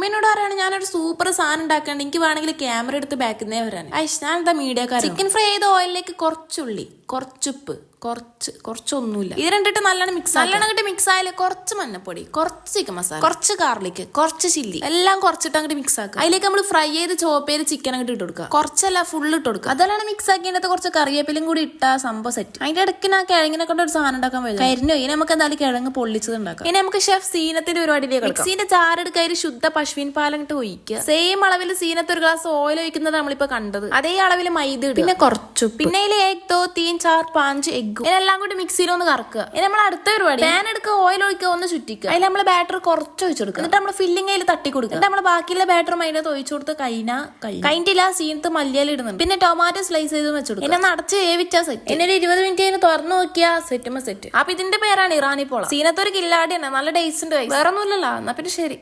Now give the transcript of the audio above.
അമ്മേനോട് പറയാണ് ഞാനൊരു സൂപ്പർ സാധനം ഉണ്ടാക്കാണ്ട് എനിക്ക് വേണമെങ്കിൽ ക്യാമറ എടുത്ത് ബാക്കുന്നേ വരാൻ. ഞാൻ എന്താ മീഡിയക്കാരൻ. ചിക്കൻ ഫ്രൈ ചെയ്ത ഓയിലിലേക്ക് കുറച്ചുള്ളി, കുറച്ചുപ്പ്, കുറച്ചൊന്നുമില്ല, ഇത് രണ്ടിട്ട് നല്ലോണം മിക്സ് ആയാലും കുറച്ച് മഞ്ഞപ്പൊടി, കുറച്ച് ചിക്കൻ മസാല, കുറച്ച് ഗാർലിക്, കുറച്ച് ചില്ലി എല്ലാം കുറച്ചിട്ട് അങ്ങോട്ട് മിക്സ് ആക്കുക. അതിലേക്ക് നമ്മൾ ഫ്രൈ ചെയ്ത് ചോപ്പ് ചെയ്ത് ചിക്കൻ അങ്ങോട്ട് ഇട്ട് കൊടുക്കുക. കുറച്ചല്ല ഫുള്ള് ഇട്ട് കൊടുക്കുക. അതെല്ലാം മിക്സ് ആക്കിയിട്ട് കുറച്ച് കറിവേപ്പിലും കൂടി ഇട്ടാ സംഭവം സെറ്റ്. അതിന്റെ ഇടയ്ക്ക് ആ കിഴങ്ങിനെ കൊണ്ട് ഒരു സാധനം ഉണ്ടാക്കാൻ പറ്റും. കരിഞ്ഞു ഇനി നമുക്ക് എന്തായാലും കിഴങ്ങ് പൊള്ളിച്ചത് ഉണ്ടാക്കാം. ഇനി നമുക്ക് ഷെഫ് സീനത്തിന്റെ പരിപാടിയിലേക്ക് മിക്സിന്റെ ചാറെടുക്കുക, അതിൽ ശുദ്ധ പശുവിൻ പാലങ്ങിട്ട് ഒഴിക്കുക. സെയിം അളവിൽ സീനത്ത് ഒരു ഗ്ലാസ് ഓയിൽ ഒഴിക്കുന്നത് നമ്മളിപ്പോ കണ്ടത്. അതേ അളവിൽ മൈദ ഇടുക, പിന്നെ കുറച്ചു, പിന്നെ അതിൽ 1 2 3 4 5 എഗ് ഇതെല്ലാം കൂടി മിക്സിയിൽ ഒന്ന് കറക്കുക. ഇനി നമ്മൾ അടുത്ത പരിപാടി പാൻ എടുക്കുക, ഓയിൽ ഒഴിക്കുക, ഒന്ന് ചുറ്റിക്കുക. അതിൽ നമ്മൾ ബാറ്റർ കുറച്ച് ഒഴിച്ചെടുക്കുക. എന്നിട്ട് നമ്മൾ ഫില്ലിംഗ് അതിൽ തട്ടി കൊടുക്കുക. എന്നിട്ട് നമ്മൾ ബാക്കിയുള്ള ബാറ്റർ അതിനകത്ത് ഒഴിച്ചു കൊടുത്ത് കഴിഞ്ഞില്ല സീനത്ത് മല്ലിയില ഇടുന്നുണ്ട്. പിന്നെ ടൊമാറ്റോ സ്ലൈസ് ചെയ്ത് വെച്ചെടുക്കുക. എന്നെ നടച്ച് വേവിച്ചാ സെറ്റ്. എന്നെ ഒരു 20 മിനിറ്റ് കഴിഞ്ഞ് തുറന്നു നോക്കിയാ സെറ്റ്. അപ്പൊ ഇതിന്റെ പേരാണ് ഇറാനി പോള. സീനത്ത് ഒരു കില്ലാടി തന്നെ, നല്ല ടേസ്റ്റ് ഉണ്ട്. വേറെ ഒന്നുമില്ലല്ലോ. എന്നാ പിന്നെ ശരി.